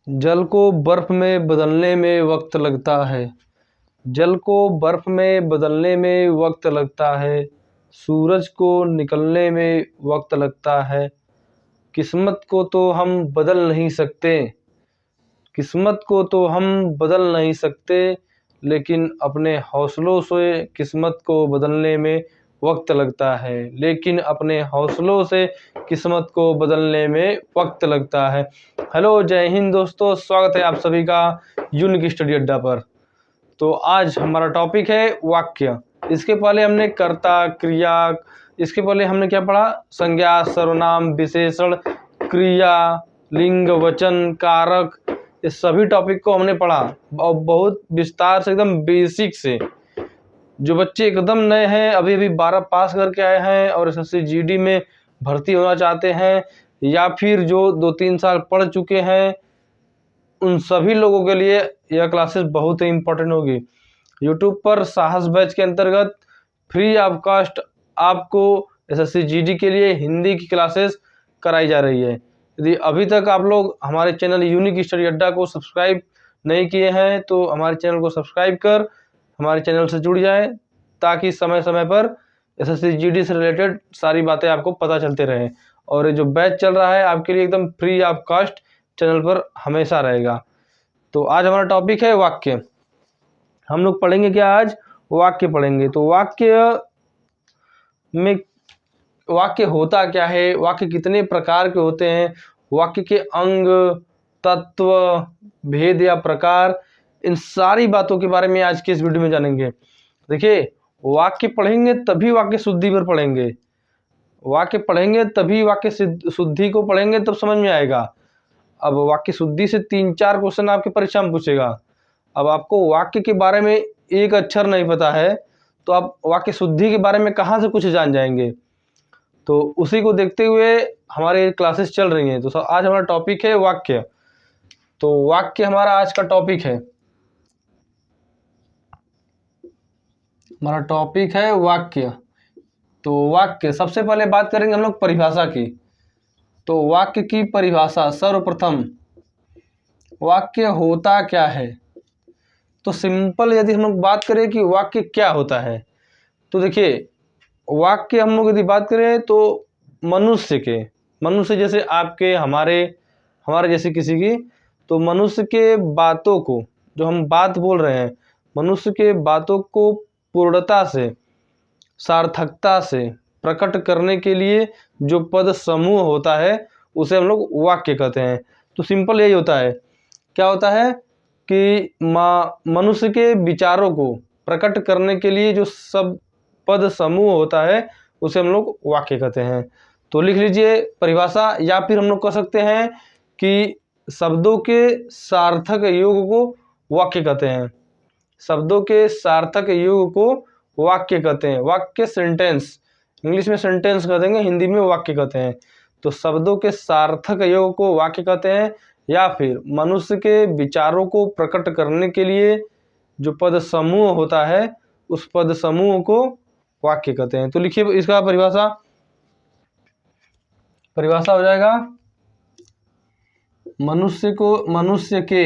जल को बर्फ में बदलने में वक्त लगता है। जल को बर्फ में बदलने में वक्त लगता है। सूरज को निकलने में वक्त लगता है। किस्मत को तो हम बदल नहीं सकते। किस्मत को तो हम बदल नहीं सकते, लेकिन अपने हौसलों से किस्मत को बदलने में वक्त लगता है। लेकिन अपने हौसलों से किस्मत को बदलने में वक्त लगता है। हेलो, जय हिंद दोस्तों, स्वागत है आप सभी का यूनिक स्टडी अड्डा पर। तो आज हमारा टॉपिक है वाक्य। इसके पहले हमने कर्ता, क्रिया, इसके पहले हमने क्या पढ़ा? संज्ञा, सर्वनाम, विशेषण, क्रिया, लिंग, वचन, कारक, इस सभी टॉपिक को हमने पढ़ा और बहुत विस्तार से, एकदम बेसिक से। जो बच्चे एकदम नए हैं, अभी अभी 12 पास करके आए हैं और एसएससी जीडी में भर्ती होना चाहते हैं, या फिर जो 2-3 साल पढ़ चुके हैं, उन सभी लोगों के लिए यह क्लासेस बहुत ही इम्पोर्टेंट होगी। यूट्यूब पर साहस बैच के अंतर्गत फ्री ऑफ कॉस्ट आपको एसएससी जीडी के लिए हिंदी की क्लासेस कराई जा रही है। यदि अभी तक आप लोग हमारे चैनल यूनिक स्टडी अड्डा को सब्सक्राइब नहीं किए हैं तो हमारे चैनल को सब्सक्राइब कर हमारे चैनल से जुड़ जाएं, ताकि समय समय पर एसएससी जीडी से रिलेटेड सारी बातें आपको पता चलते रहें। और ये जो बैच चल रहा है आपके लिए एकदम फ्री ऑफ कॉस्ट चैनल पर हमेशा रहेगा। तो आज हमारा टॉपिक है वाक्य। हम लोग पढ़ेंगे क्या आज? वाक्य पढ़ेंगे। तो वाक्य में वाक्य होता क्या है, वाक्य कितने प्रकार के होते हैं, वाक्य के अंग, तत्व, भेद या प्रकार, इन सारी बातों के बारे में आज के इस वीडियो में जानेंगे। देखिए, वाक्य पढ़ेंगे तभी वाक्य शुद्धि पर पढ़ेंगे। वाक्य पढ़ेंगे तभी वाक्य शुद्धि को पढ़ेंगे, तब समझ में आएगा। अब वाक्य शुद्धि से 3-4 क्वेश्चन आपके परीक्षा में पूछेगा। अब आपको वाक्य के बारे में एक अक्षर नहीं पता है तो आप वाक्य शुद्धि के बारे में कहाँ से कुछ जान जाएंगे? तो उसी को देखते हुए हमारे क्लासेस चल रही हैं। तो आज हमारा टॉपिक है वाक्य। तो वाक्य हमारा आज का टॉपिक है, हमारा टॉपिक है वाक्य। तो वाक्य, सबसे पहले बात करेंगे हम लोग परिभाषा की। तो वाक्य की परिभाषा, सर्वप्रथम वाक्य होता क्या है? तो सिंपल यदि हम लोग बात करें कि वाक्य क्या होता है, तो देखिए, वाक्य हम लोग यदि बात करें तो मनुष्य जैसे आपके, हमारे जैसे किसी की, तो मनुष्य के बातों को, जो हम बात बोल रहे हैं, मनुष्य के बातों को पूर्णता से, सार्थकता से प्रकट करने के लिए जो पद समूह होता है उसे हम लोग वाक्य कहते हैं। तो सिंपल यही होता है। क्या होता है कि मनुष्य के विचारों को प्रकट करने के लिए जो सब पद समूह होता है उसे हम लोग वाक्य कहते हैं। तो लिख लीजिए परिभाषा, या फिर हम लोग कह सकते हैं कि शब्दों के सार्थक योग को वाक्य कहते हैं। शब्दों के सार्थक योग को वाक्य कहते हैं। वाक्य, सेंटेंस, इंग्लिश में सेंटेंस कह देंगे, हिंदी में वाक्य कहते हैं। तो शब्दों के सार्थक योग को वाक्य कहते हैं, या फिर मनुष्य के विचारों को प्रकट करने के लिए जो पद समूह होता है उस पद समूह को वाक्य कहते हैं। तो लिखिए इसका परिभाषा हो जाएगा, मनुष्य के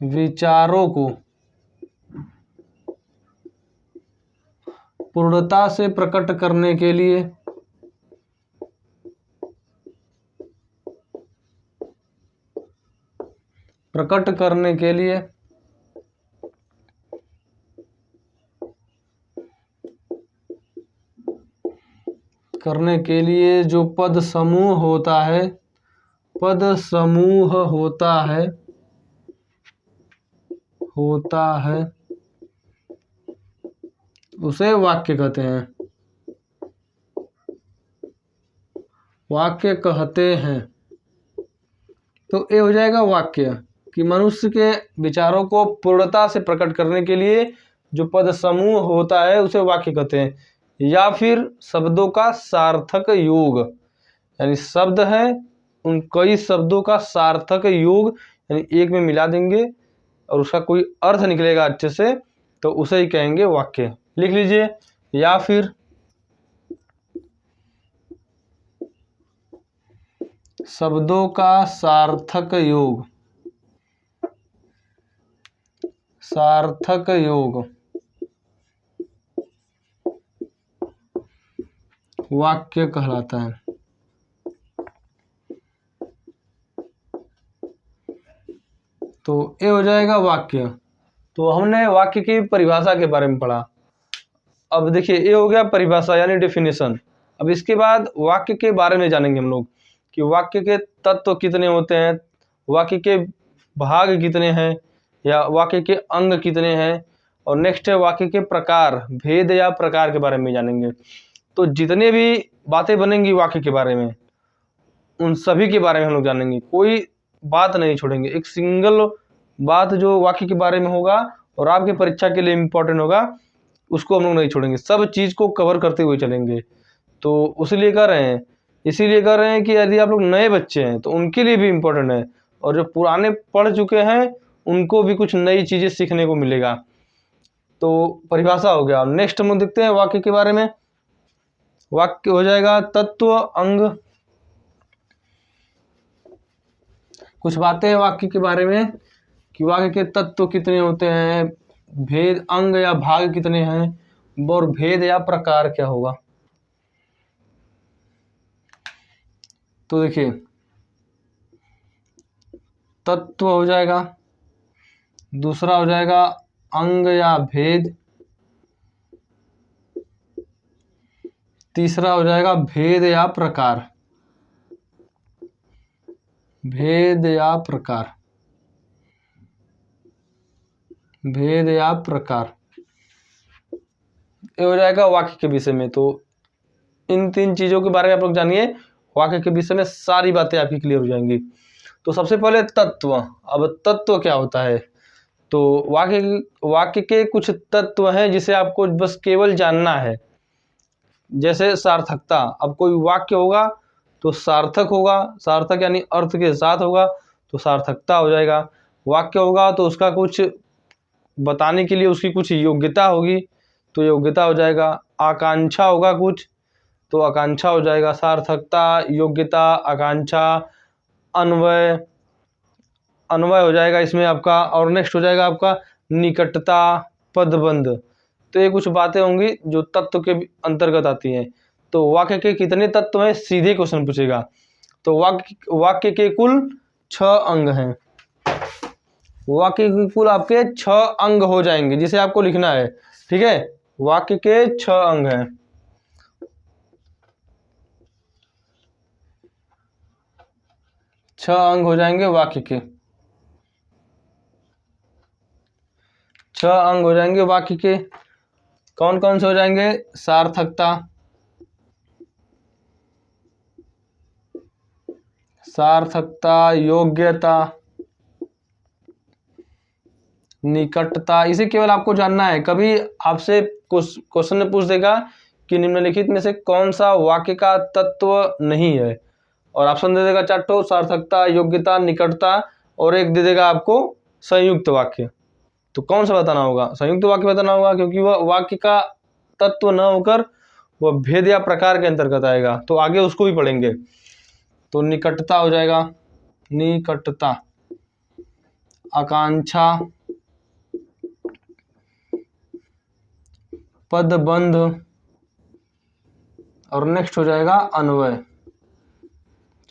विचारों को पूर्णता से प्रकट करने के लिए जो पद समूह होता है उसे वाक्य कहते हैं। तो ये हो जाएगा वाक्य, कि मनुष्य के विचारों को पूर्णता से प्रकट करने के लिए जो पद समूह होता है उसे वाक्य कहते हैं। या फिर शब्दों का सार्थक योग, यानी शब्द है, उन कई शब्दों का सार्थक योग, यानी एक में मिला देंगे और उसका कोई अर्थ निकलेगा अच्छे से, तो उसे ही कहेंगे वाक्य। लिख लीजिए, या फिर शब्दों का सार्थक योग, सार्थक योग वाक्य कहलाता है। तो ये हो जाएगा वाक्य। तो हमने वाक्य की परिभाषा के बारे में पढ़ा। अब देखिए ये हो गया परिभाषा यानी डेफिनेशन। अब इसके बाद वाक्य के बारे में जानेंगे हम लोग कि वाक्य के तत्व कितने होते हैं, वाक्य के भाग कितने हैं या वाक्य के अंग कितने हैं, और नेक्स्ट है वाक्य के प्रकार, भेद या प्रकार के बारे में जानेंगे। तो जितने भी बातें बनेंगी वाक्य के बारे में उन सभी के बारे में हम लोग जानेंगे, कोई बात नहीं छोड़ेंगे। एक सिंगल बात जो वाक्य के बारे में होगा और आपके परीक्षा के लिए इम्पोर्टेंट होगा उसको हम लोग नहीं छोड़ेंगे, सब चीज़ को कवर करते हुए चलेंगे। तो इसीलिए कर रहे हैं कि यदि आप लोग नए बच्चे हैं तो उनके लिए भी इम्पोर्टेंट है, और जो पुराने पढ़ चुके हैं उनको भी कुछ नई चीज़ें सीखने को मिलेगा। तो परिभाषा हो गया। नेक्स्ट हम लोग देखते हैं वाक्य के बारे में। वाक्य हो जाएगा तत्व, अंग। कुछ बातें हैं वाक्य के बारे में कि वाक्य के तत्व कितने होते हैं, भेद, अंग या भाग कितने हैं, और भेद या प्रकार क्या होगा। तो देखिए तत्व हो जाएगा, दूसरा हो जाएगा अंग या भेद, तीसरा हो जाएगा भेद या प्रकार, भेद या प्रकार, भेद या प्रकार, ये हो जाएगा वाक्य के विषय में। तो इन तीन चीज़ों के बारे में आप लोग जानिए, वाक्य के विषय में सारी बातें आपकी क्लियर हो जाएंगी। तो सबसे पहले तत्व। अब तत्व क्या होता है, तो वाक्य के कुछ तत्व हैं जिसे आपको बस केवल जानना है। जैसे सार्थकता, अब कोई वाक्य होगा तो सार्थक होगा, सार्थक यानी अर्थ के साथ होगा तो सार्थकता हो जाएगा। वाक्य होगा तो उसका कुछ बताने के लिए उसकी कुछ योग्यता होगी तो योग्यता हो जाएगा। आकांक्षा होगा कुछ तो आकांक्षा हो जाएगा। सार्थकता, योग्यता, आकांक्षा, अन्वय, अन्वय हो जाएगा इसमें आपका। और नेक्स्ट हो जाएगा आपका निकटता, पदबंध। तो ये कुछ बातें होंगी जो तत्व के अंतर्गत आती हैं। तो वाक्य के कितने तत्व हैं, सीधे क्वेश्चन पूछेगा। तो वाक्य के कुल 6 अंग हैं। वाक्य के कुल आपके 6 अंग हो जाएंगे जिसे आपको लिखना है, ठीक है। वाक्य के 6 अंग हैं। छह अंग हो जाएंगे वाक्य के, 6 अंग हो जाएंगे वाक्य के। कौन कौन से हो जाएंगे, सार्थकता, सार्थकता, योग्यता, निकटता। इसे केवल आपको जानना है। कभी आपसे क्वेश्चन में पूछ देगा कि निम्नलिखित में से कौन सा वाक्य का तत्व नहीं है, और ऑप्शन दे देगा 4 ठो, सार्थकता, योग्यता, निकटता, और एक दे देगा आपको संयुक्त वाक्य। तो कौन सा बताना होगा, संयुक्त वाक्य बताना होगा, क्योंकि वह वाक्य का तत्व न होकर वह भेद या प्रकार के अंतर्गत आएगा। तो आगे उसको भी पढ़ेंगे। तो निकटता हो जाएगा, निकटता, आकांक्षा, पदबंध, और नेक्स्ट हो जाएगा अन्वय।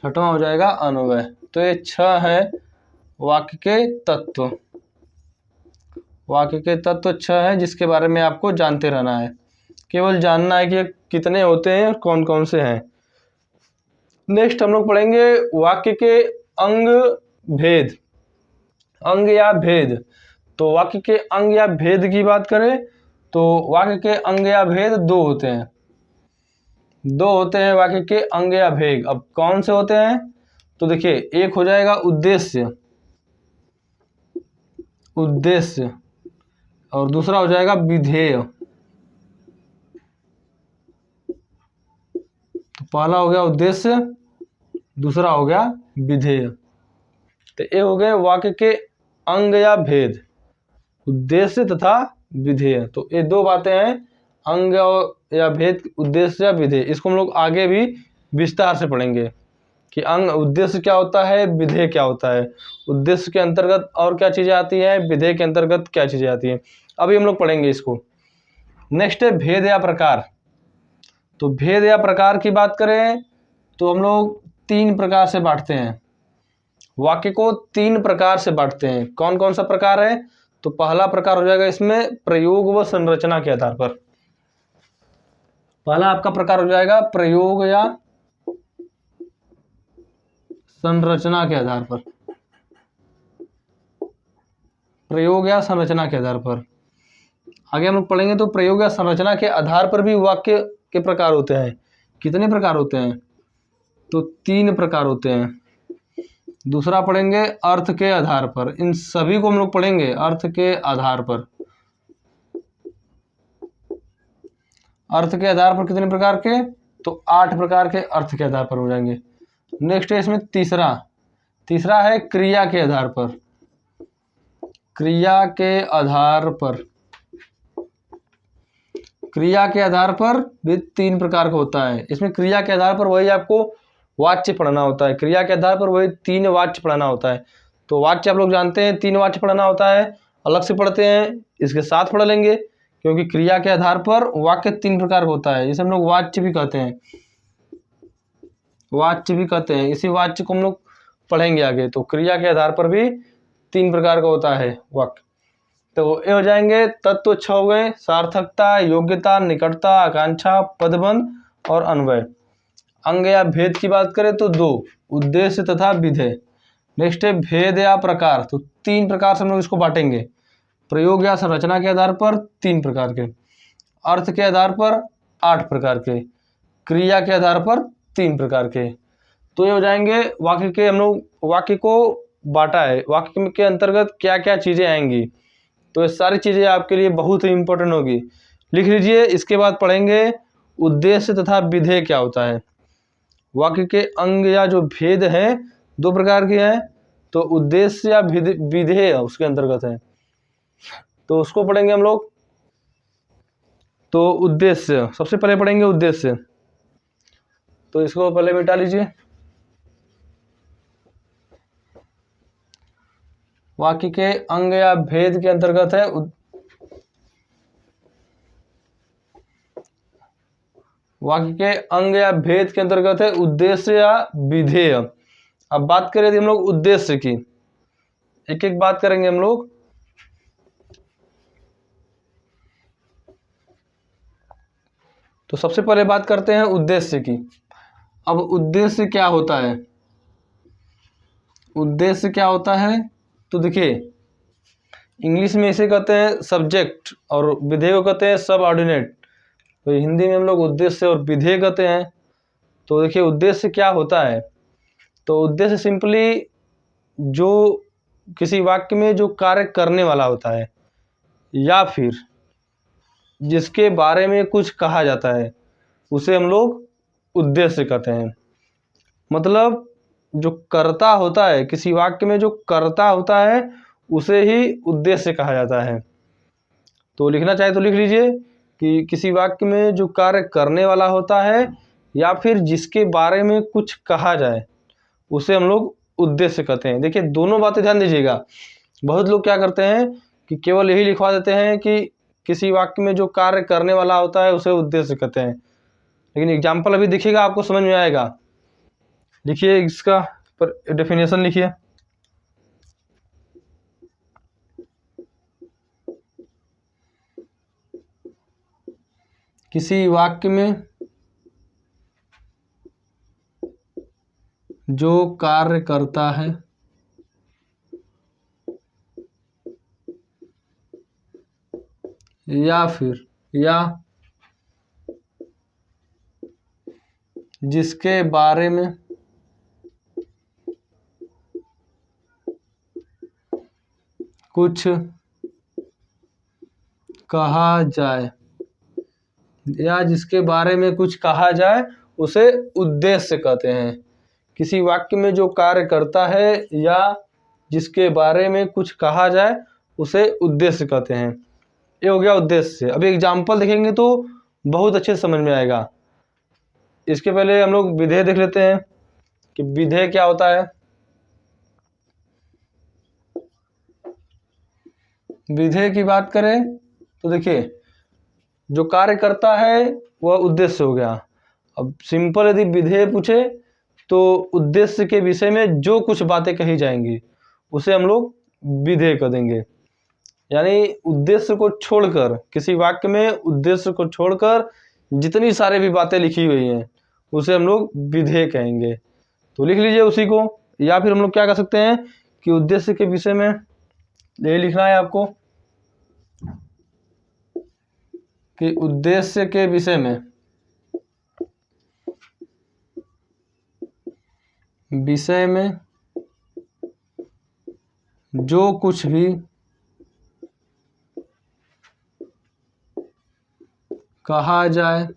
छठवां हो जाएगा अन्वय। तो ये 6 है वाक्य के तत्व। वाक्य के तत्व 6 है जिसके बारे में आपको जानते रहना है। केवल जानना है कि कितने होते हैं और कौन कौन से हैं। नेक्स्ट हम लोग पढ़ेंगे वाक्य के अंग, भेद, अंग या भेद। तो वाक्य के अंग या भेद की बात करें तो वाक्य के अंग या भेद 2 होते हैं। 2 होते हैं वाक्य के अंग या भेद। अब कौन से होते हैं, तो देखिए एक हो जाएगा उद्देश्य, उद्देश्य, और दूसरा हो जाएगा विधेय। तो पहला हो गया उद्देश्य, दूसरा हो गया विधेय। तो ये हो गए वाक्य के अंग या भेद, उद्देश्य तथा विधेय। तो ये 2 बातें हैं, अंग या भेद, उद्देश्य या विधेय। इसको हम लोग आगे भी विस्तार से पढ़ेंगे कि अंग उद्देश्य क्या होता है, विधेय क्या होता है, उद्देश्य के अंतर्गत और क्या चीज़ें आती हैं, विधेय के अंतर्गत क्या चीज़ें आती हैं। अभी हम लोग पढ़ेंगे इसको। नेक्स्ट है भेद या प्रकार। तो भेद या प्रकार की बात करें तो हम लोग 3 प्रकार से बांटते हैं, वाक्य को 3 प्रकार से बांटते हैं। कौन कौन सा प्रकार है? तो पहला प्रकार हो जाएगा इसमें प्रयोग व संरचना के आधार पर। पहला आपका प्रकार हो जाएगा प्रयोग या संरचना के आधार पर, प्रयोग या संरचना के आधार पर। आगे हम लोग पढ़ेंगे तो प्रयोग या संरचना के आधार पर भी वाक्य के प्रकार होते हैं। कितने प्रकार होते हैं? तो 3 प्रकार होते हैं। दूसरा पढ़ेंगे अर्थ के आधार पर। इन सभी को हम लोग पढ़ेंगे अर्थ के आधार पर। अर्थ के आधार पर कितने प्रकार के? तो 8 प्रकार के अर्थ के आधार पर हो जाएंगे। नेक्स्ट है इसमें तीसरा है क्रिया के आधार पर। क्रिया के आधार पर, क्रिया के आधार पर भी 3 प्रकार का होता है। इसमें क्रिया के आधार पर वही आपको वाच्य पढ़ना होता है। क्रिया के आधार पर वही 3 वाच्य पढ़ना होता है। तो वाच्य आप लोग जानते हैं 3 वाच्य पढ़ना होता है, अलग से पढ़ते हैं, इसके साथ पढ़ लेंगे, क्योंकि क्रिया के आधार पर वाक्य 3 प्रकार का होता है। जिसे हम लोग वाच्य भी कहते हैं, वाच्य भी कहते हैं। इसी वाच्य को हम लोग पढ़ेंगे आगे। तो क्रिया के आधार पर भी 3 प्रकार का होता है वाक्य। तो ये हो जाएंगे तत्व 6 हो गए, सार्थकता, योग्यता, निकटता, आकांक्षा, पदबंध और अन्वय। अंग या भेद की बात करें तो 2, उद्देश्य तथा विधेय। नेक्स्ट है भेद या प्रकार। तो 3 प्रकार से हम लोग इसको बांटेंगे। प्रयोग या संरचना के आधार पर 3 प्रकार के, अर्थ के आधार पर 8 प्रकार के, क्रिया के आधार पर 3 प्रकार के। तो ये हो जाएंगे वाक्य के। हम लोग वाक्य को बांटा है, वाक्य के अंतर्गत क्या क्या चीज़ें आएंगी। तो ये सारी चीज़ें आपके लिए बहुत ही इंपॉर्टेंट होगी, लिख लीजिए। इसके बाद पढ़ेंगे उद्देश्य तथा विधेय क्या होता है। वाक्य के अंग या जो भेद हैं 2 प्रकार के हैं, तो उद्देश्य या विधेय उसके अंतर्गत है, तो उसको पढ़ेंगे हम लोग। तो उद्देश्य सबसे पहले पढ़ेंगे उद्देश्य। तो इसको पहले मिटा लीजिए। वाक्य के अंग या भेद के अंतर्गत है वाक्य के अंग या भेद के अंतर्गत है उद्देश्य या विधेय। अब बात करें यदि हम लोग उद्देश्य की, एक एक बात करेंगे हम लोग। तो सबसे पहले बात करते हैं उद्देश्य की। अब उद्देश्य क्या होता है? उद्देश्य क्या होता है? तो देखिए, इंग्लिश में इसे कहते हैं सब्जेक्ट और विधेय को कहते हैं सबऑर्डिनेट। तो हिंदी में हम लोग उद्देश्य और विधेय कहते हैं। तो देखिए उद्देश्य क्या होता है? तो उद्देश्य सिंपली जो किसी वाक्य में जो कार्य करने वाला होता है या फिर जिसके बारे में कुछ कहा जाता है, उसे हम लोग उद्देश्य कहते हैं। मतलब जो कर्ता होता है, किसी वाक्य में जो कर्ता होता है उसे ही उद्देश्य कहा जाता है। तो लिखना चाहे तो लिख लीजिए कि किसी वाक्य में जो कार्य करने वाला होता है या फिर जिसके बारे में कुछ कहा जाए, उसे हम लोग उद्देश्य कहते हैं। देखिए दोनों बातें ध्यान दीजिएगा। बहुत लोग क्या करते हैं कि केवल यही लिखवा देते हैं कि किसी वाक्य में जो कार्य करने वाला होता है उसे उद्देश्य कहते हैं, लेकिन एग्जाम्पल अभी देखिएगा आपको समझ में आएगा। लिखिए इसका पर डेफिनेशन लिखिए। किसी वाक्य में जो कार्य करता है या फिर जिसके बारे में कुछ कहा जाए उसे उद्देश्य कहते हैं। किसी वाक्य में जो कार्य करता है या जिसके बारे में कुछ कहा जाए उसे उद्देश्य कहते हैं। ये हो गया उद्देश्य। अभी एग्जाम्पल देखेंगे तो बहुत अच्छे से समझ में आएगा। इसके पहले हम लोग विधेय देख लेते हैं। कि विधेय क्या होता है। विधेय की बात करें तो देखिए, जो कार्य करता है वह उद्देश्य हो गया। अब सिंपल यदि विधेय पूछे तो उद्देश्य के विषय में जो कुछ बातें कही जाएंगी उसे हम लोग विधेय कह देंगे। यानी उद्देश्य को छोड़कर, किसी वाक्य में उद्देश्य को छोड़कर जितनी सारी भी बातें लिखी हुई हैं उसे हम लोग विधेय कहेंगे। तो लिख लीजिए उसी को, या फिर हम लोग क्या कर सकते हैं कि उद्देश्य के विषय में ये लिखना है आपको कि उद्देश्य के विषय में जो कुछ भी कहा जाए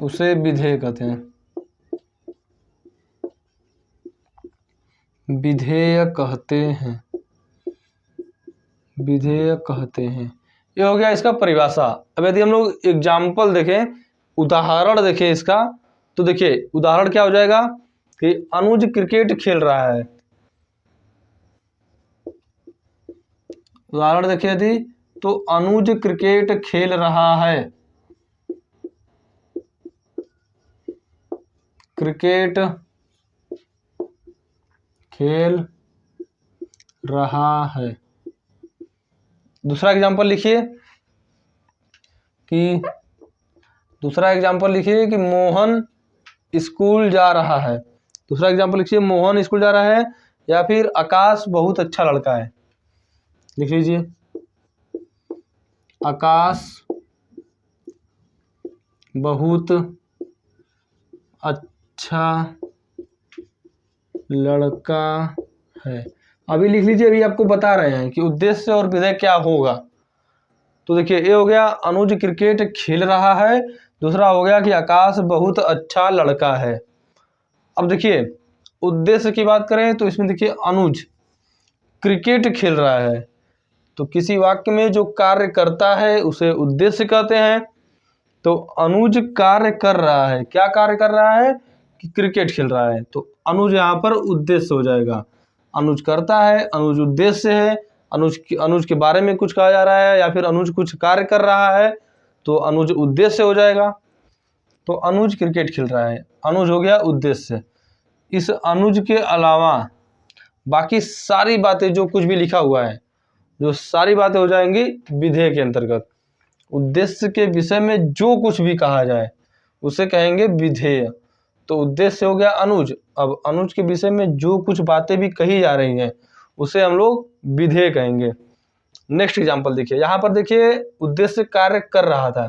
उसे विधेय कहते हैं। विधेय कहते हैं, विधेय कहते हैं। ये हो गया इसका परिभाषा। अब यदि हम लोग एग्जाम्पल देखें, उदाहरण देखें इसका, तो देखिए उदाहरण क्या हो जाएगा कि अनुज क्रिकेट खेल रहा है। उदाहरण देखिए यदि, तो अनुज क्रिकेट खेल रहा है। क्रिकेट खेल रहा है। दूसरा एग्जाम्पल लिखिए कि मोहन स्कूल जा रहा है। दूसरा एग्जाम्पल लिखिए, मोहन स्कूल जा रहा है। या फिर आकाश बहुत अच्छा लड़का है। लिख लीजिए, आकाश बहुत अच्छा लड़का है। अभी लिख लीजिए, अभी आपको बता रहे हैं कि उद्देश्य और विधेय क्या होगा। तो देखिए, ये हो गया अनुज क्रिकेट खेल रहा है। दूसरा हो गया कि आकाश बहुत अच्छा लड़का है। अब देखिए उद्देश्य की बात करें तो इसमें देखिए अनुज क्रिकेट खेल रहा है, तो किसी वाक्य में जो कार्य करता है उसे उद्देश्य कहते हैं। तो अनुज कार्य कर रहा है, क्या कार्य कर रहा है कि क्रिकेट खेल रहा है, तो अनुज यहाँ पर उद्देश्य हो जाएगा। अनुज करता है, अनुज उद्देश्य है। अनुज के बारे में कुछ कहा जा रहा है या फिर अनुज कुछ कार्य कर रहा है तो अनुज उद्देश्य हो जाएगा। तो अनुज क्रिकेट खेल रहा है, अनुज हो गया उद्देश्य। इस अनुज के अलावा बाकी सारी बातें जो कुछ भी लिखा हुआ है, जो सारी बातें हो जाएंगी विधेय के अंतर्गत। उद्देश्य के विषय में जो कुछ भी कहा जाए उसे कहेंगे विधेय। तो उद्देश्य हो गया अनुज। अब अनुज के विषय में जो कुछ बातें भी कही जा रही हैं उसे हम लोग विधेय कहेंगे। नेक्स्ट एग्जांपल देखिए, यहाँ पर देखिए उद्देश्य कार्य कर रहा था।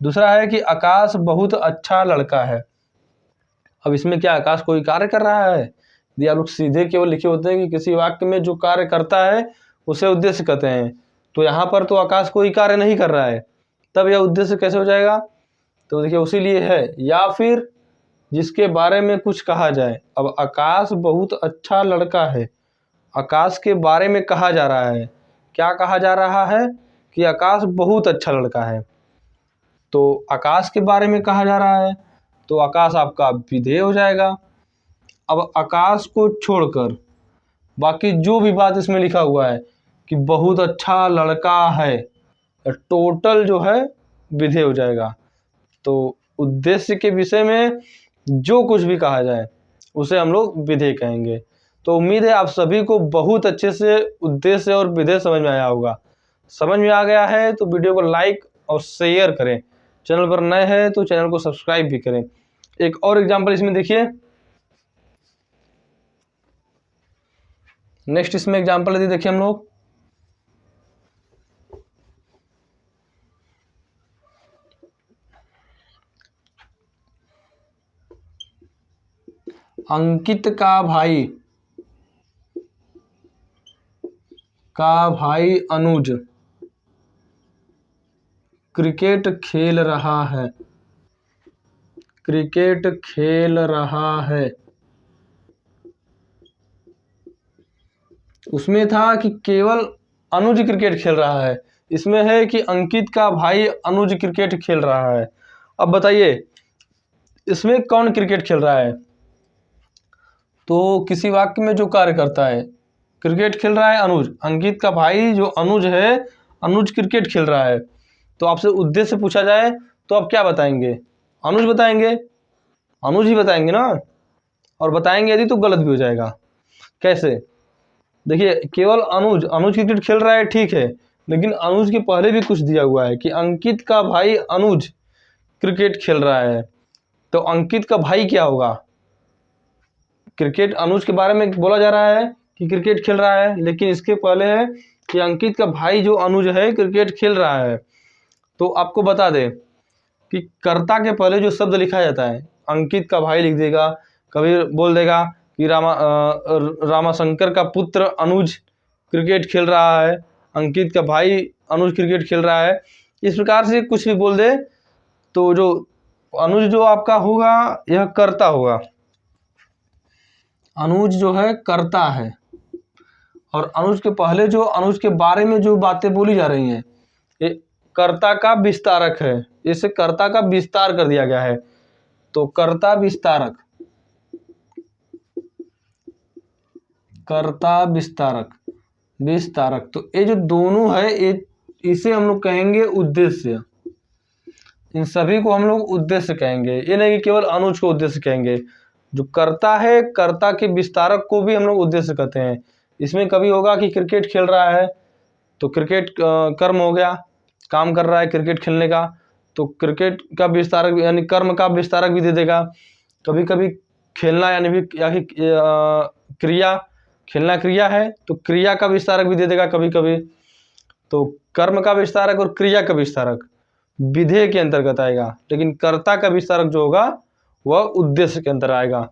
दूसरा है कि आकाश बहुत अच्छा लड़का है। अब इसमें क्या आकाश कोई कार्य कर रहा है? यदि आप लोग सीधे केवल लिखे होते हैं कि किसी वाक्य में जो कार्य करता है उसे उद्देश्य कहते हैं, तो यहाँ पर तो आकाश कोई कार्य नहीं कर रहा है, तब यह उद्देश्य कैसे हो जाएगा? तो देखिए उसी लिए है या फिर जिसके बारे में कुछ कहा जाए। अब आकाश बहुत अच्छा लड़का है, आकाश के बारे में कहा जा रहा है। क्या कहा जा रहा है? कि आकाश बहुत अच्छा लड़का है। तो आकाश के बारे में कहा जा रहा है तो आकाश आपका विधेय हो जाएगा। अब आकाश को छोड़कर बाकी जो भी बात इसमें लिखा हुआ है कि बहुत अच्छा लड़का है, टोटल जो है विधेय हो जाएगा। तो उद्देश्य के विषय में जो कुछ भी कहा जाए उसे हम लोग विधेय कहेंगे। तो उम्मीद है आप सभी को बहुत अच्छे से उद्देश्य और विधेय समझ में आया होगा। समझ में आ गया है तो वीडियो को लाइक और शेयर करें। चैनल पर नए हैं तो चैनल को सब्सक्राइब भी करें। एक और एग्जांपल इसमें देखिए, नेक्स्ट इसमें एग्जांपल यदि देखिए हम लोग, अंकित का भाई अनुज क्रिकेट खेल रहा है। क्रिकेट खेल रहा है, उसमें था कि केवल अनुज क्रिकेट खेल रहा है। इसमें है कि अंकित का भाई अनुज क्रिकेट खेल रहा है। अब बताइए इसमें कौन क्रिकेट खेल रहा है? तो किसी वाक्य में जो कार्य करता है, क्रिकेट खेल रहा है अनुज, अंकित का भाई जो अनुज है, अनुज क्रिकेट खेल रहा है। तो आपसे उद्देश्य पूछा जाए तो आप क्या बताएंगे? अनुज बताएंगे, अनुज ही बताएंगे ना। और बताएंगे यदि तो गलत भी हो जाएगा। कैसे? देखिए केवल अनुज, अनुज क्रिकेट खेल रहा है ठीक है, लेकिन अनुज के पहले भी कुछ दिया हुआ है कि अंकित का भाई अनुज क्रिकेट खेल रहा है। तो अंकित का भाई क्या होगा? क्रिकेट अनुज के बारे में बोला जा रहा है कि क्रिकेट खेल रहा है, लेकिन इसके पहले है कि अंकित का भाई जो अनुज है क्रिकेट खेल रहा है। तो आपको बता दें कि कर्ता के पहले जो शब्द लिखा जाता है, अंकित का भाई लिख देगा, कभी बोल देगा कि रामाशंकर का पुत्र अनुज क्रिकेट खेल रहा है, अंकित का भाई अनुज क्रिकेट खेल रहा है। इस प्रकार से कुछ भी बोल दे तो जो अनुज जो आपका होगा यह कर्ता होगा। अनुज जो है कर्ता है, और अनुज के पहले जो अनुज के बारे में जो बातें बोली जा रही हैं ये कर्ता का विस्तारक है। इसे कर्ता का विस्तार कर दिया गया है। तो कर्ता विस्तारक, कर्ता विस्तारक, विस्तारक, तो ये जो दोनों है ये इसे हम लोग कहेंगे उद्देश्य। इन सभी को हम लोग उद्देश्य कहेंगे, ये नहीं कि केवल अनुज को उद्देश्य कहेंगे। जो कर्ता है, कर्ता के विस्तारक को भी हम लोग उद्देश्य कहते हैं। इसमें कभी होगा कि क्रिकेट खेल रहा है तो क्रिकेट कर्म हो गया, काम कर रहा है क्रिकेट खेलने का, तो क्रिकेट का विस्तारक यानी कर्म का विस्तारक भी दे देगा। कभी कभी खेलना यानी भी या क्रिया, खेलना क्रिया है तो क्रिया का विस्तारक भी दे देगा कभी कभी। तो कर्म का विस्तारक और क्रिया का विस्तारक विधेय के अंतर्गत आएगा, लेकिन कर्ता का विस्तारक जो होगा वह उद्देश्य के अंतर आएगा।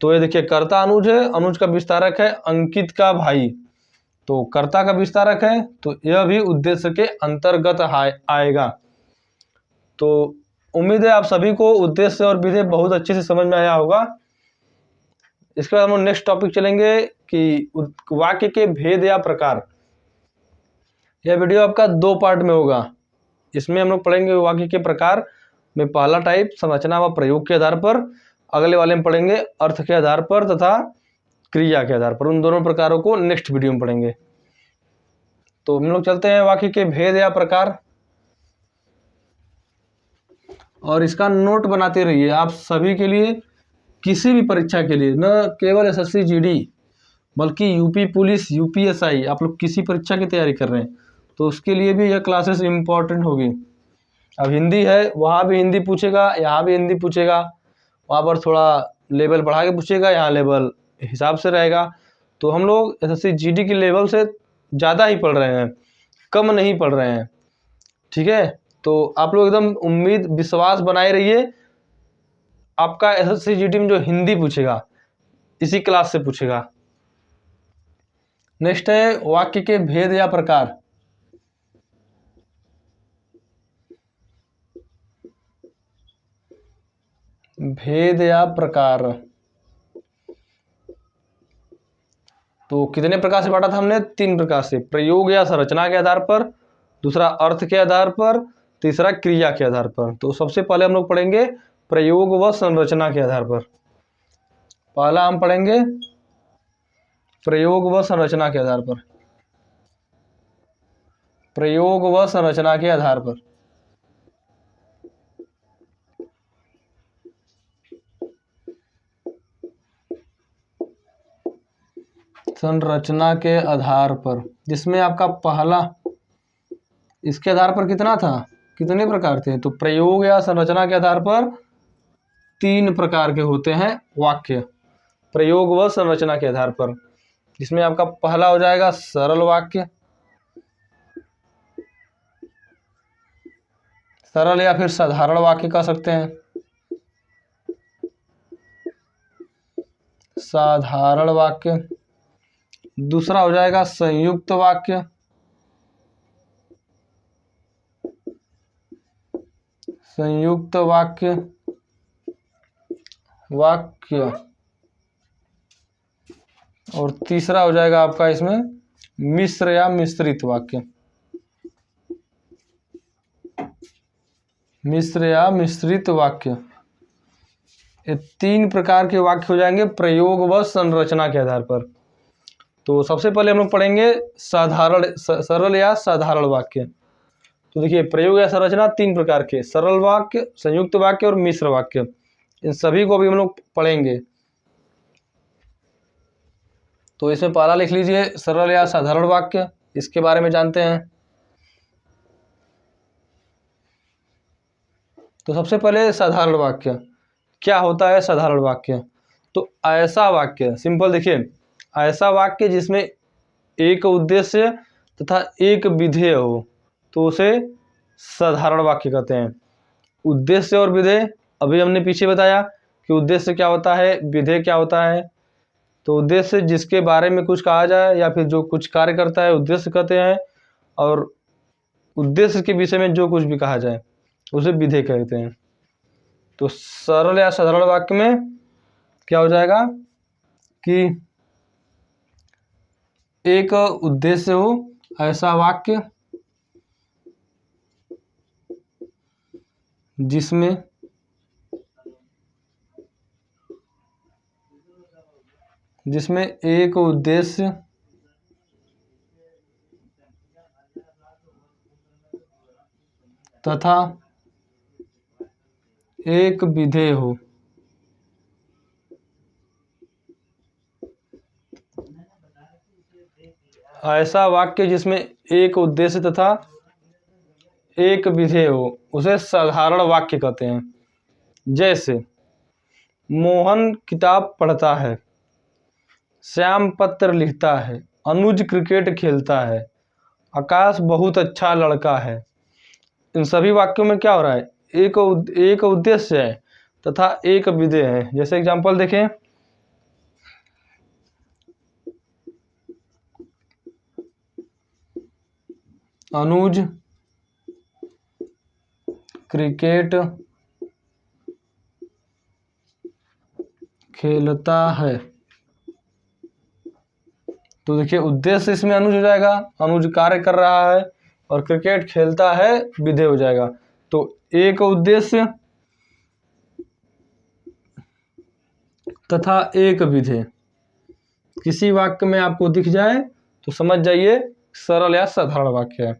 तो ये देखिए कर्ता अनुज है, अनुज का विस्तारक है अंकित का भाई, तो कर्ता का विस्तारक है तो यह भी उद्देश्य के अंतर्गत आएगा। तो उम्मीद है आप सभी को उद्देश्य और विधेय बहुत अच्छे से समझ में आया होगा। इसके बाद हम लोग नेक्स्ट टॉपिक चलेंगे कि वाक्य के भेद या प्रकार। यह वीडियो आपका 2 पार्ट में होगा। इसमें हम लोग पढ़ेंगे वाक्य के प्रकार में पहला टाइप संरचना व प्रयोग के आधार पर, अगले वाले में पढ़ेंगे अर्थ के आधार पर तथा क्रिया के आधार पर। उन दोनों प्रकारों को नेक्स्ट वीडियो में पढ़ेंगे। तो हम लोग चलते हैं वाक्य के भेद या प्रकार, और इसका नोट बनाते रहिए आप सभी के लिए, किसी भी परीक्षा के लिए, न केवल एसएससी जीडी बल्कि यूपी पुलिस, यूपीएसआई, आप लोग किसी परीक्षा की तैयारी कर रहे हैं तो उसके लिए भी यह क्लासेस इम्पॉर्टेंट होगी। अब हिंदी है, वहाँ भी हिंदी पूछेगा, यहाँ भी हिंदी पूछेगा, वहाँ पर थोड़ा लेवल बढ़ा के पूछेगा, यहाँ लेवल हिसाब से रहेगा। तो हम लोग एसएससी जीडी के लेवल से ज़्यादा ही पढ़ रहे हैं, कम नहीं पढ़ रहे हैं, ठीक है। तो आप लोग एकदम उम्मीद विश्वास बनाए रहिए, आपका एसएससी जीडी में जो हिंदी पूछेगा इसी क्लास से पूछेगा। नेक्स्ट है वाक्य के भेद या प्रकार। भेद या प्रकार, तो कितने प्रकार से बांटा था हमने? 3 प्रकार से, प्रयोग या संरचना के आधार पर, दूसरा अर्थ के आधार पर, तीसरा क्रिया के आधार पर। तो सबसे पहले हम लोग पढ़ेंगे प्रयोग व संरचना के आधार पर। पहला हम पढ़ेंगे प्रयोग व संरचना के आधार पर, प्रयोग व संरचना के आधार पर। संरचना के आधार पर, जिसमें आपका पहला, इसके आधार पर कितना था, कितने प्रकार थे? तो प्रयोग या संरचना के आधार पर 3 प्रकार के होते हैं वाक्य, प्रयोग व संरचना के आधार पर। जिसमें आपका पहला हो जाएगा सरल वाक्य, सरल या फिर साधारण वाक्य कह सकते हैं, साधारण वाक्य। दूसरा हो जाएगा संयुक्त वाक्य, संयुक्त वाक्य, वाक्य। और तीसरा हो जाएगा आपका इसमें मिश्र या मिश्रित वाक्य। मिश्र या मिश्रित वाक्य, ये 3 प्रकार के वाक्य हो जाएंगे प्रयोग व संरचना के आधार पर। तो सबसे पहले हम लोग पढ़ेंगे सरल या साधारण वाक्य। तो देखिए, प्रयोग या संरचना 3 प्रकार के, सरल वाक्य, संयुक्त वाक्य और मिश्र वाक्य, इन सभी को अभी हम लोग पढ़ेंगे। तो इसमें पहला लिख लीजिए सरल या साधारण वाक्य, इसके बारे में जानते हैं। तो सबसे पहले साधारण वाक्य, क्या होता है साधारण वाक्य? तो ऐसा वाक्य, सिंपल देखिए, ऐसा वाक्य जिसमें एक उद्देश्य तथा एक विधेय हो, तो उसे साधारण वाक्य कहते हैं। उद्देश्य और विधेय अभी हमने पीछे बताया कि उद्देश्य क्या होता है, विधेय क्या होता है। तो उद्देश्य जिसके बारे में कुछ कहा जाए या फिर जो कुछ कार्य करता है उद्देश्य कहते हैं, और उद्देश्य के विषय में जो कुछ भी कहा जाए उसे विधेय कहते हैं। तो सरल या साधारण वाक्य में क्या हो जाएगा कि एक उद्देश्य हो, ऐसा वाक्य जिसमें एक उद्देश्य तथा एक विधेय हो। ऐसा वाक्य जिसमें एक उद्देश्य तथा एक विधेय हो, उसे साधारण वाक्य कहते हैं। जैसे मोहन किताब पढ़ता है, श्याम पत्र लिखता है, अनुज क्रिकेट खेलता है, आकाश बहुत अच्छा लड़का है। इन सभी वाक्यों में क्या हो रहा है, एक उद्देश्य है तथा एक विधेय है। जैसे एग्जांपल देखें, अनुज क्रिकेट खेलता है। तो देखिए, उद्देश्य इसमें अनुज हो जाएगा, अनुज कार्य कर रहा है, और क्रिकेट खेलता है विधेय हो जाएगा। तो एक उद्देश्य तथा एक विधेय किसी वाक्य में आपको दिख जाए तो समझ जाइए सरल या साधारण वाक्य है।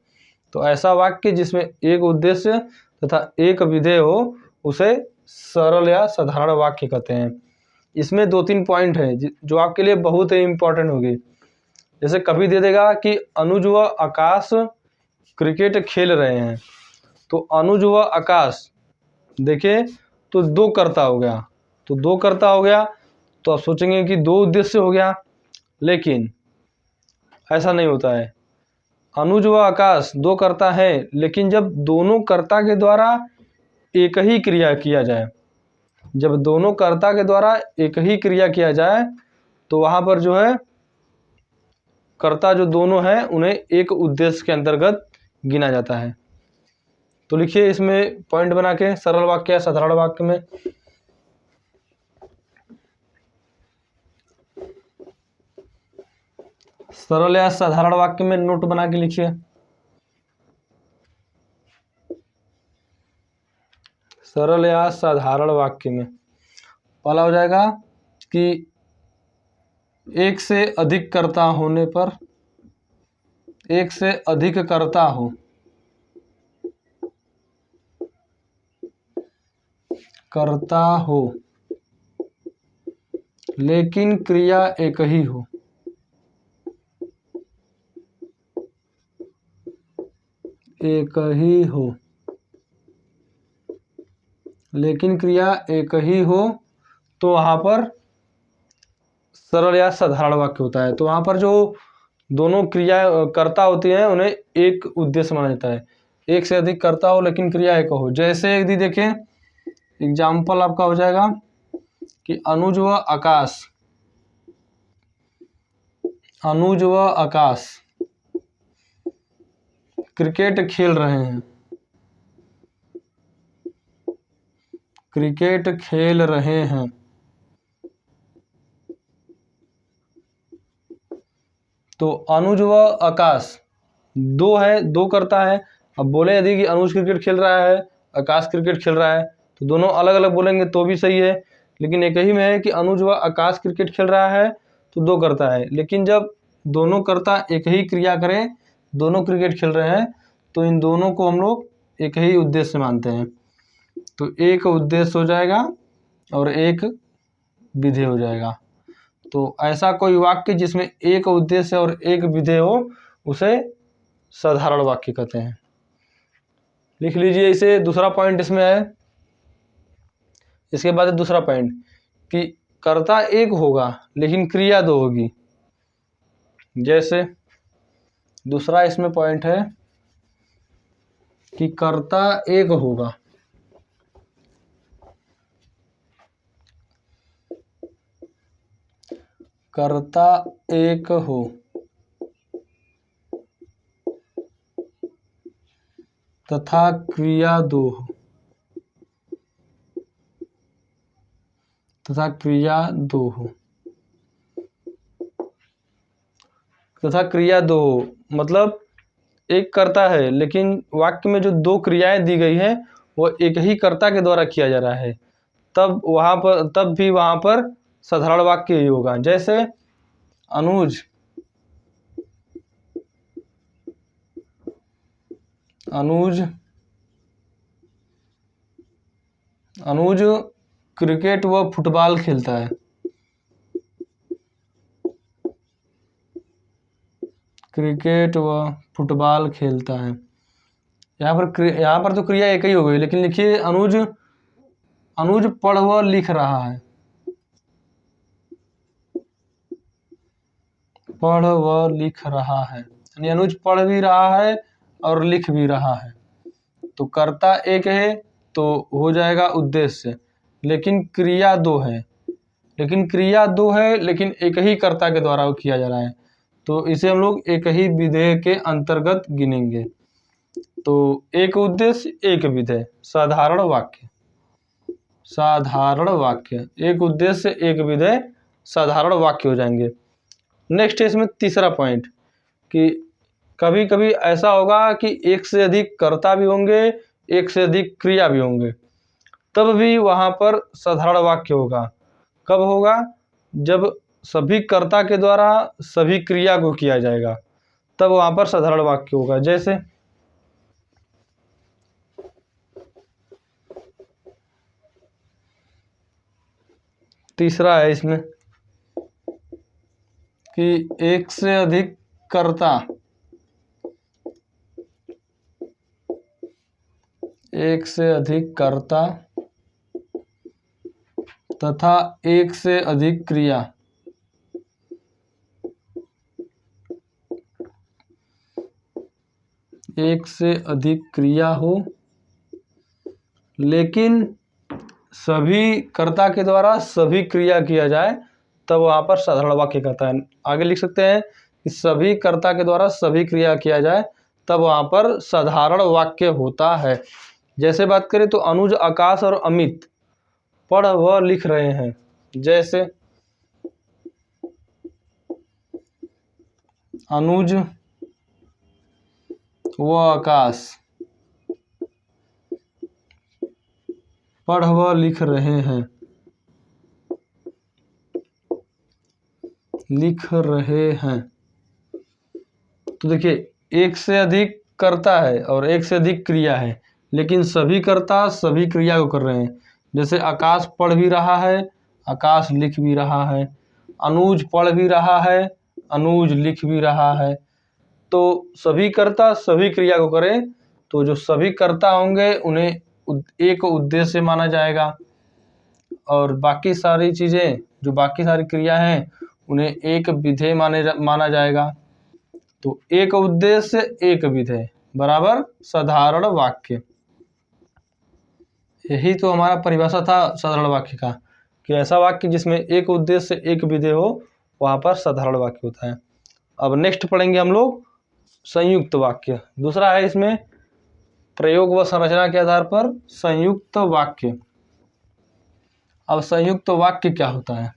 तो ऐसा वाक्य जिसमें एक उद्देश्य तथा एक विधेय हो, उसे सरल या साधारण वाक्य कहते हैं। इसमें 2-3 पॉइंट हैं जो आपके लिए बहुत ही इंपॉर्टेंट होगी। जैसे कभी दे देगा कि अनुज व आकाश क्रिकेट खेल रहे हैं, तो अनुज व आकाश देखें तो 2 कर्ता हो गया। तो 2 कर्ता हो गया तो आप सोचेंगे कि 2 उद्देश्य हो गया, लेकिन ऐसा नहीं होता है। अनुज व आकाश 2 कर्ता है, लेकिन जब दोनों कर्ता के द्वारा एक ही क्रिया किया जाए, जब दोनों कर्ता के द्वारा एक ही क्रिया किया जाए, तो वहां पर जो है कर्ता जो दोनों हैं उन्हें एक उद्देश्य के अंतर्गत गिना जाता है। तो लिखिए इसमें पॉइंट बना के, सरल वाक्य या साधारण वाक्य में। सरल या साधारण वाक्य में नोट बना के लिखिए। सरल या साधारण वाक्य में पहला हो जाएगा कि एक से अधिक कर्ता होने पर, एक से अधिक कर्ता हो लेकिन क्रिया एक ही हो। लेकिन क्रिया एक ही हो, तो वहां पर सरल या साधारण वाक्य होता है। तो वहां पर जो दोनों क्रिया कर्ता होती हैं उन्हें एक उद्देश्य माना जाता है। एक से अधिक कर्ता हो लेकिन क्रिया एक हो। जैसे यदि देखें, एग्जाम्पल आपका हो जाएगा कि अनुज व आकाश क्रिकेट खेल रहे हैं। तो अनुज व आकाश 2 कर्ता है। अब बोले यदि कि अनुज क्रिकेट खेल रहा है आकाश क्रिकेट खेल रहा है, तो दोनों अलग अलग बोलेंगे तो भी सही है। लेकिन एक ही में है कि अनुज व आकाश क्रिकेट खेल रहा है तो दो कर्ता है। लेकिन जब दोनों कर्ता एक ही क्रिया करें, दोनों क्रिकेट खेल रहे हैं, तो इन दोनों को हम लोग एक ही उद्देश्य मानते हैं। तो एक उद्देश्य हो जाएगा और एक विधेय हो जाएगा। तो ऐसा कोई वाक्य जिसमें एक उद्देश्य और एक विधेय हो उसे साधारण वाक्य कहते हैं। लिख लीजिए इसे। दूसरा पॉइंट इसमें है, इसके बाद दूसरा पॉइंट कि कर्ता एक होगा लेकिन क्रिया दो होगी। जैसे दूसरा इसमें पॉइंट है कि कर्ता एक होगा कर्ता एक हो तथा क्रिया दो हो तथा क्रिया दो हो तथा क्रिया दो हो, मतलब एक कर्ता है लेकिन वाक्य में जो दो क्रियाएं दी गई हैं वो एक ही कर्ता के द्वारा किया जा रहा है, तब भी वहां पर साधारण वाक्य ही होगा। जैसे अनुज क्रिकेट व फुटबॉल खेलता है। क्रिकेट व फुटबॉल खेलता है। यहाँ पर तो क्रिया एक ही हो गई, लेकिन लिखिए अनुज पढ़ व लिख रहा है। पढ़ व लिख रहा है, यानी अनुज पढ़ भी रहा है और लिख भी रहा है। तो कर्ता एक है तो हो जाएगा उद्देश्य, लेकिन क्रिया दो है लेकिन एक ही कर्ता के द्वारा वो किया जा रहा है, तो इसे हम लोग एक ही विधेय के अंतर्गत गिनेंगे। तो एक उद्देश्य एक विधेय, साधारण वाक्य, एक उद्देश्य एक विधेय साधारण वाक्य हो जाएंगे। नेक्स्ट है इसमें तीसरा पॉइंट कि कभी कभी ऐसा होगा कि एक से अधिक कर्ता भी होंगे, एक से अधिक क्रिया भी होंगे, तब भी वहां पर साधारण वाक्य होगा। कब होगा? जब सभी कर्ता के द्वारा सभी क्रिया को किया जाएगा, तब वहां पर साधारण वाक्य होगा। जैसे तीसरा है इसमें कि एक से अधिक कर्ता तथा एक से अधिक क्रिया हो, लेकिन सभी कर्ता के द्वारा सभी क्रिया किया जाए, तब वहां पर साधारण वाक्य कहता है। आगे लिख सकते हैं कि सभी कर्ता के द्वारा सभी क्रिया किया जाए, तब वहां पर साधारण वाक्य होता है। जैसे बात करें तो अनुज, आकाश और अमित पढ़ व लिख रहे हैं। जैसे अनुज व आकाश पढ़ व लिख रहे हैं। तो देखिए, एक से अधिक कर्ता है और एक से अधिक क्रिया है, लेकिन सभी कर्ता सभी क्रिया को कर रहे हैं। जैसे आकाश पढ़ भी रहा है, आकाश लिख भी रहा है। अनुज पढ़ भी रहा है, अनुज लिख भी रहा है। तो सभी कर्ता सभी क्रिया को करें, तो जो सभी कर्ता होंगे उन्हें एक उद्देश्य माना जाएगा, और बाकी सारी चीज़ें जो बाकी सारी क्रिया हैं उन्हें एक विधेय माना जाएगा। तो एक उद्देश्य एक विधेय बराबर साधारण वाक्य। यही तो हमारा परिभाषा था साधारण वाक्य का, कि ऐसा वाक्य जिसमें एक उद्देश्य एक विधेय हो, वहाँ पर साधारण वाक्य होता है। अब नेक्स्ट पढ़ेंगे हम लोग संयुक्त वाक्य। दूसरा है इसमें प्रयोग व संरचना के आधार पर संयुक्त वाक्य। अब संयुक्त वाक्य क्या होता है?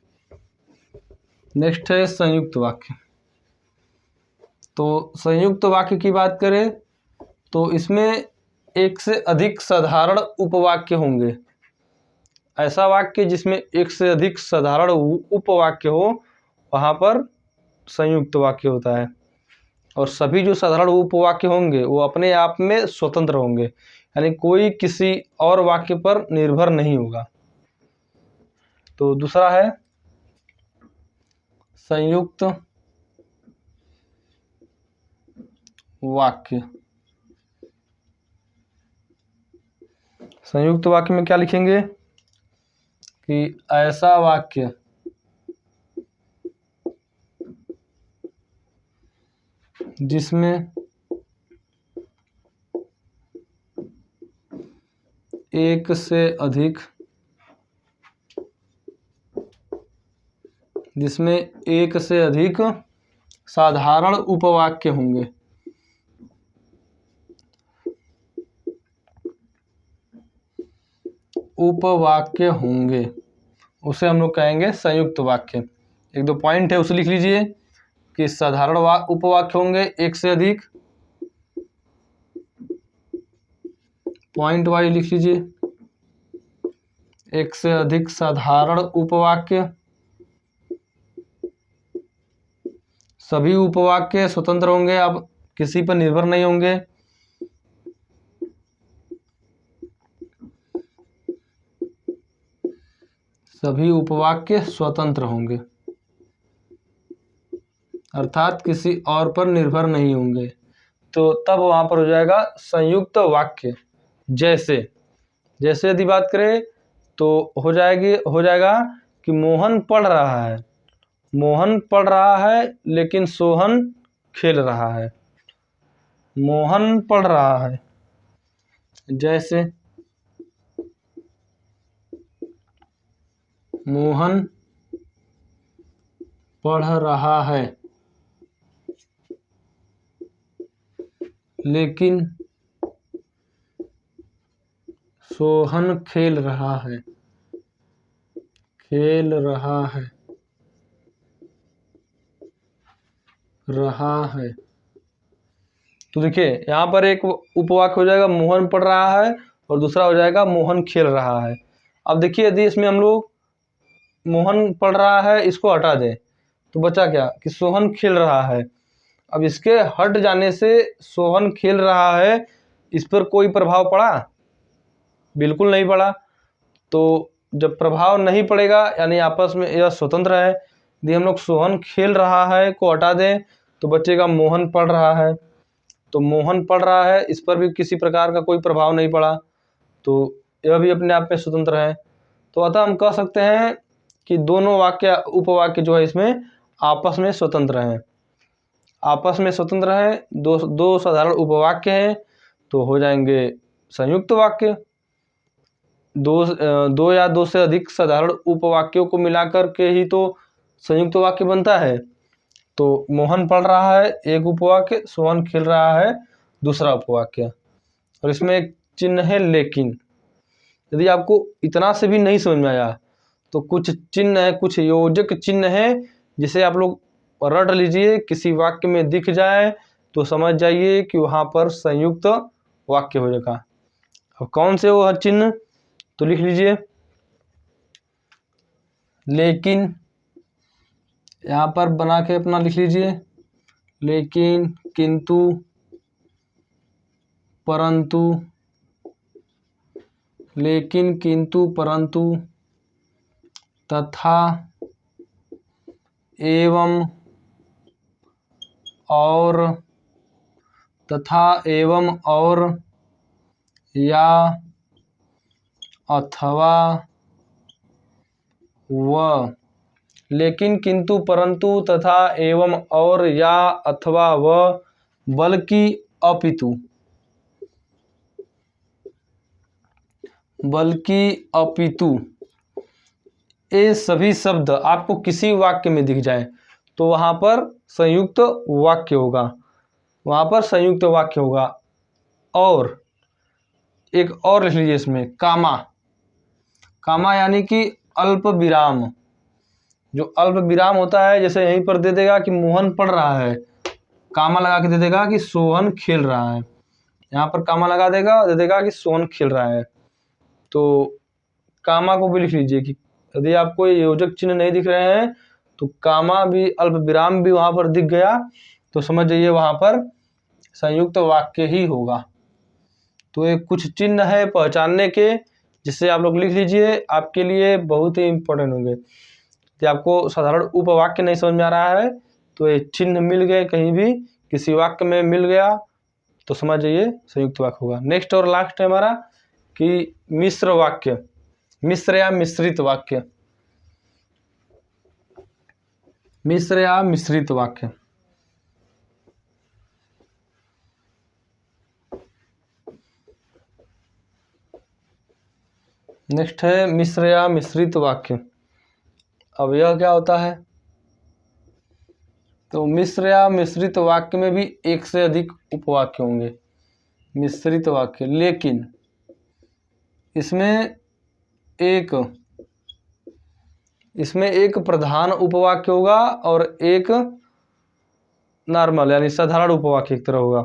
नेक्स्ट है संयुक्त वाक्य। तो संयुक्त वाक्य की बात करें तो इसमें एक से अधिक साधारण उपवाक्य होंगे। ऐसा वाक्य जिसमें एक से अधिक साधारण उपवाक्य हो, वहाँ पर संयुक्त वाक्य होता है। और सभी जो साधारण उपवाक्य होंगे वो अपने आप में स्वतंत्र होंगे, यानी कोई किसी और वाक्य पर निर्भर नहीं होगा। तो दूसरा है संयुक्त वाक्य। संयुक्त वाक्य में क्या लिखेंगे कि ऐसा वाक्य जिसमें एक से अधिक साधारण उपवाक्य होंगे। उसे हम लोग कहेंगे संयुक्त वाक्य। एक दो पॉइंट है उसे लिख लीजिए कि साधारण उपवाक्य होंगे एक से अधिक, पॉइंट वाइज लिख लीजिए, एक से अधिक साधारण उपवाक्य। सभी उपवाक्य स्वतंत्र होंगे, अब किसी पर निर्भर नहीं होंगे। सभी उपवाक्य स्वतंत्र होंगे, अर्थात किसी और पर निर्भर नहीं होंगे। तो तब वहां पर हो जाएगा संयुक्त वाक्य। जैसे यदि बात करें तो हो जाएगा कि मोहन पढ़ रहा है। मोहन पढ़ रहा है लेकिन सोहन खेल रहा है। मोहन पढ़ रहा है, जैसे मोहन पढ़ रहा है लेकिन सोहन खेल रहा है। तो देखिए यहाँ पर एक उपवाक्य हो जाएगा मोहन पढ़ रहा है और दूसरा हो जाएगा मोहन खेल रहा है। अब देखिए यदि इसमें हम लोग मोहन पढ़ रहा है इसको हटा दें तो बचा क्या कि सोहन खेल रहा है। अब इसके हट जाने से सोहन खेल रहा है, इस पर कोई प्रभाव पड़ा? बिल्कुल नहीं पड़ा। तो जब प्रभाव नहीं पड़ेगा यानी आपस में यह स्वतंत्र है। यदि हम लोग सोहन खेल रहा है को हटा दें तो बचेगा मोहन पढ़ रहा है। तो मोहन पढ़ रहा है, इस पर भी किसी प्रकार का कोई प्रभाव नहीं पड़ा, तो यह भी अपने आप में स्वतंत्र है। तो अतः हम कह सकते हैं कि दोनों वाक्य उपवाक्य जो है इसमें आपस में स्वतंत्र हैं। दो साधारण उपवाक्य हैं तो हो जाएंगे संयुक्त वाक्य। दो या दो से अधिक साधारण उपवाक्यों को मिलाकर के ही तो संयुक्त वाक्य बनता है। तो मोहन पढ़ रहा है एक उपवाक्य, सोहन खेल रहा है दूसरा उपवाक्य। और इसमें एक चिन्ह है लेकिन। यदि आपको इतना से भी नहीं समझ में आया तो कुछ चिन्ह है, कुछ योजक चिन्ह है, जिसे आप लोग रट लीजिए। किसी वाक्य में दिख जाए तो समझ जाइए कि वहाँ पर संयुक्त वाक्य हो जाएगा। और कौन से वो चिन्ह तो लिख लीजिए, लेकिन यहाँ पर बना के अपना लिख लीजिए, लेकिन, किंतु, परंतु, लेकिन, किंतु, परंतु, तथा, एवं, और, तथा एवं और, या, अथवा, व। लेकिन, किंतु, परंतु, तथा एवं और, या, अथवा, व, बल्कि, अपितु, ये सभी शब्द आपको किसी वाक्य में दिख जाए तो वहां पर संयुक्त वाक्य होगा। और एक और लिख लीजिए इसमें, कामा यानी कि अल्प विराम। जो अल्प विराम होता है, जैसे यहीं पर दे देगा कि मोहन पढ़ रहा है, कामा लगा के दे देगा कि सोहन खेल रहा है। यहाँ पर कामा लगा देगा, दे देगा कि सोन खिल रहा है। तो कामा को भी लिख लीजिए कि यदि आपको ये योजक चिन्ह नहीं दिख रहे हैं तो कामा भी, अल्प विराम भी वहाँ पर दिख गया तो समझ जाइए वहाँ पर संयुक्त वाक्य ही होगा। तो ये कुछ चिन्ह है पहचानने के, जिससे आप लोग लिख लीजिए, आपके लिए बहुत ही इम्पोर्टेंट होंगे। यदि आपको साधारण उपवाक्य नहीं समझ में आ रहा है तो ये चिन्ह मिल गए कहीं भी, किसी वाक्य में मिल गया तो समझ जाइए संयुक्त वाक्य होगा। नेक्स्ट और लास्ट है हमारा कि मिश्र वाक्य, मिश्र या मिश्रित वाक्य, मिश्र या मिश्रित वाक्य। नेक्स्ट है मिश्र या मिश्रित वाक्य। अब यह क्या होता है, तो मिश्र या मिश्रित वाक्य में भी एक से अधिक उपवाक्य होंगे, मिश्रित वाक्य, लेकिन इसमें एक प्रधान उपवाक्य होगा और एक नॉर्मल यानी साधारण उपवाक्य की तरह होगा।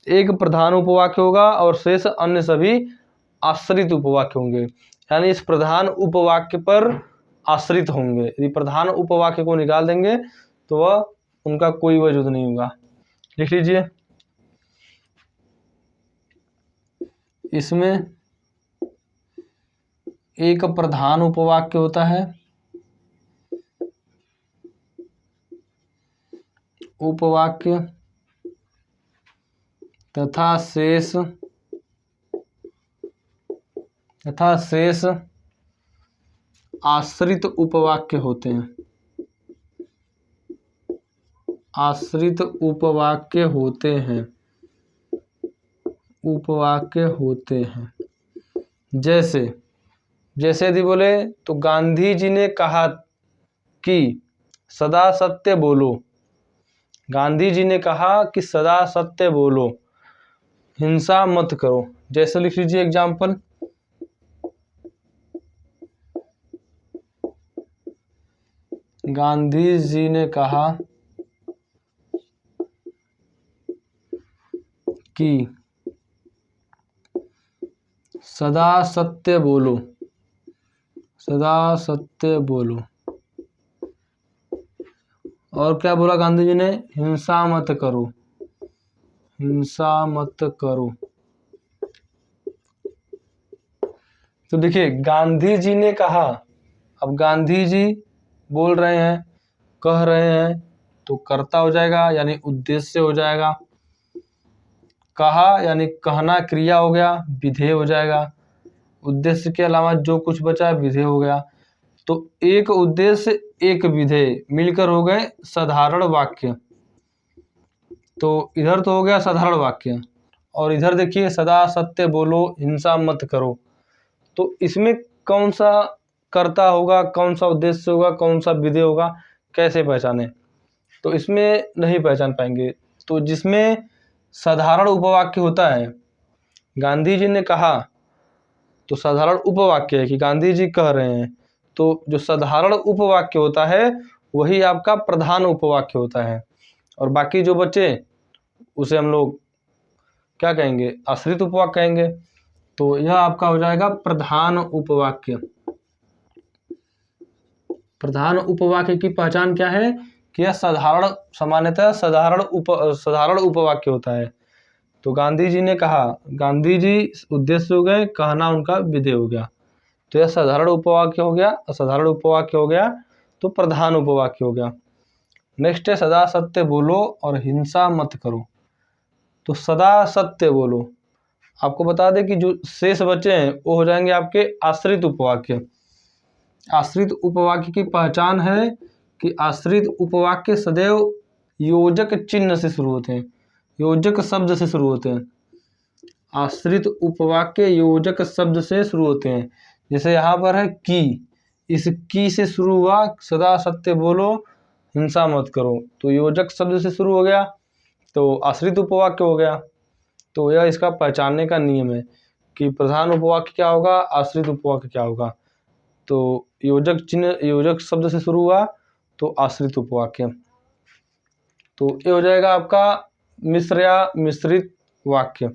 एक प्रधान उपवाक्य होगा और शेष अन्य सभी आश्रित उपवाक्य होंगे, यानी इस प्रधान उपवाक्य पर आश्रित होंगे। यदि प्रधान उपवाक्य को निकाल देंगे तो वह उनका कोई वजूद नहीं होगा। लिख लीजिए, इसमें एक प्रधान उपवाक्य होता है, उपवाक्य, तथा शेष आश्रित उपवाक्य होते हैं, आश्रित उपवाक्य होते हैं, उपवाक्य होते हैं। जैसे यदि बोले तो गांधी जी ने कहा कि सदा सत्य बोलो, गांधी जी ने कहा कि सदा सत्य बोलो, हिंसा मत करो। जैसे लिख लीजिए एग्जाम्पल, गांधी जी ने कहा कि सदा सत्य बोलो, सदा सत्य बोलो। और क्या बोला गांधी जी ने, हिंसा मत करो, हिंसा मत करो। तो देखिए गांधी जी ने कहा, अब गांधी जी बोल रहे हैं, कह रहे हैं, तो कर्ता हो जाएगा यानी उद्देश्य हो जाएगा। कहा यानी कहना क्रिया हो गया, विधेय हो जाएगा। उद्देश्य के अलावा जो कुछ बचा विधेय हो गया। तो एक उद्देश्य एक विधेय मिलकर हो गए साधारण वाक्य। तो इधर तो हो गया साधारण वाक्य, और इधर देखिए सदा सत्य बोलो, हिंसा मत करो। तो इसमें कौन सा कर्ता होगा, कौन सा उद्देश्य होगा, कौन सा विधेय होगा, कैसे पहचाने? तो इसमें नहीं पहचान पाएंगे। तो जिसमें साधारण उपवाक्य होता है, गांधी जी ने कहा, तो साधारण उपवाक्य है कि गांधी जी कह रहे हैं। तो जो साधारण उपवाक्य होता है वही आपका प्रधान उपवाक्य होता है, और बाकी जो बचे उसे हम लोग क्या कहेंगे, आश्रित उपवाक्य कहेंगे। तो यह आपका हो जाएगा प्रधान उपवाक्य। प्रधान उपवाक्य की पहचान क्या है कि यह सामान्यतः साधारण उपवाक्य होता है। तो गांधी जी ने कहा, गांधी जी उद्देश्य हो गए, कहना उनका विधेय हो गया। तो यह साधारण उपवाक्य हो गया, असाधारण उपवाक्य हो गया, तो प्रधान उपवाक्य हो गया। नेक्स्ट है सदा सत्य बोलो और हिंसा मत करो। तो सदा सत्य बोलो, आपको बता दें कि जो शेष बचे हैं वो हो जाएंगे आपके आश्रित उपवाक्य। आश्रित उपवाक्य की पहचान है कि आश्रित उपवाक्य सदैव योजक चिन्ह से शुरू होते हैं, योजक शब्द से शुरू होते हैं। आश्रित उपवाक्य योजक शब्द से शुरू होते हैं। जैसे यहाँ पर है की, इस की से शुरू हुआ, सदा सत्य बोलो, हिंसा मत करो, तो योजक शब्द से शुरू हो गया, तो आश्रित उपवाक्य हो गया। तो यह इसका पहचानने का नियम है कि प्रधान उपवाक्य क्या होगा, आश्रित उपवाक्य क्या होगा। तो योजक चिन्ह, योजक शब्द से शुरू हुआ तो आश्रित उपवाक्य। तो ये हो जाएगा आपका मिश्र या मिश्रित वाक्य।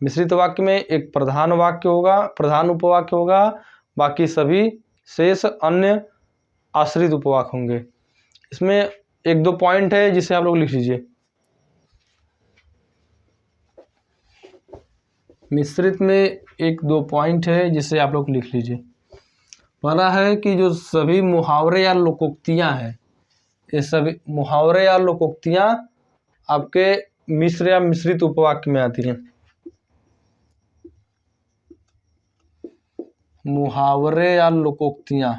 मिश्रित वाक्य में एक प्रधान वाक्य होगा, प्रधान उपवाक्य होगा, बाकी सभी शेष अन्य आश्रित उपवाक्य होंगे। इसमें एक दो पॉइंट है जिसे आप लोग लिख लीजिए। मिश्रित में एक दो पॉइंट है जिसे आप लोग लिख लीजिए। पहला है कि जो सभी मुहावरे या लोकोक्तियां हैं, ये सभी मुहावरे या लोकोक्तियां आपके मिश्र या मिश्रित उपवाक्य में आती हैं। मुहावरे या लोकोक्तियां,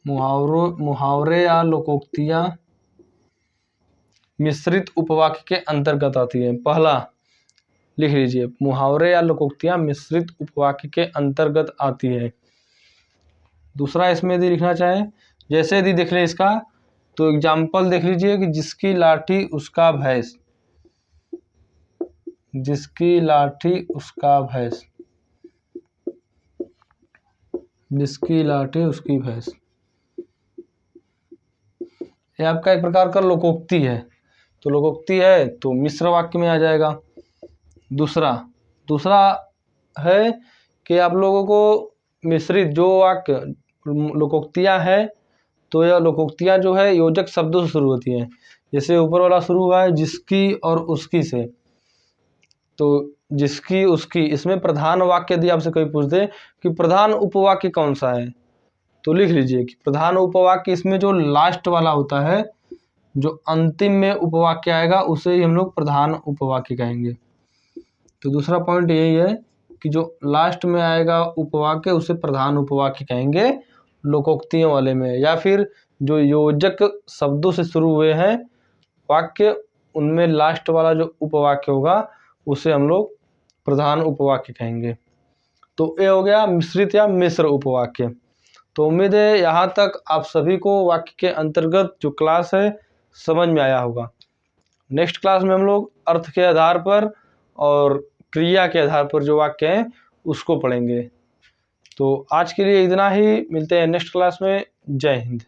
मुहावरे या लोकोक्तियां मिश्रित उपवाक्य के अंतर्गत आती है। पहला लिख लीजिए, मुहावरे या लोकोक्तियां मिश्रित उपवाक्य के अंतर्गत आती है। दूसरा इसमें यदि लिखना चाहे, जैसे यदि देख लें इसका, तो एग्जाम्पल देख लीजिए कि जिसकी लाठी उसका भैंस, जिसकी लाठी उसका भैंस, जिसकी लाठी उसकी भैंस, ये आपका एक प्रकार का लोकोक्ति है। तो लोकोक्ति है तो मिश्र वाक्य में आ जाएगा। दूसरा है कि आप लोगों को मिश्रित जो वाक्य लोकोक्तियां हैं, तो यह लोकोक्तियां जो है योजक शब्दों से शुरू होती हैं। जैसे ऊपर वाला शुरू हुआ है जिसकी और उसकी से, तो जिसकी उसकी, इसमें प्रधान वाक्य यदि आपसे कोई पूछ दे कि प्रधान उपवाक्य कौन सा है, तो लिख लीजिए कि प्रधान उपवाक्य इसमें जो लास्ट वाला होता है, जो अंतिम में उपवाक्य आएगा उसे ही हम लोग प्रधान उपवाक्य कहेंगे। तो दूसरा पॉइंट यही है कि जो लास्ट में आएगा उपवाक्य उसे प्रधान उपवाक्य कहेंगे लोकोक्तियों वाले में, या फिर जो योजक शब्दों से शुरू हुए हैं वाक्य, उनमें लास्ट वाला जो उपवाक्य होगा उसे हम लोग प्रधान उपवाक्य कहेंगे। तो ये हो गया मिश्रित या मिश्र उपवाक्य। तो उम्मीद है यहाँ तक आप सभी को वाक्य के अंतर्गत जो क्लास है समझ में आया होगा। नेक्स्ट क्लास में हम लोग अर्थ के आधार पर और क्रिया के आधार पर जो वाक्य हैं उसको पढ़ेंगे। तो आज के लिए इतना ही, मिलते हैं नेक्स्ट क्लास में। जय हिंद।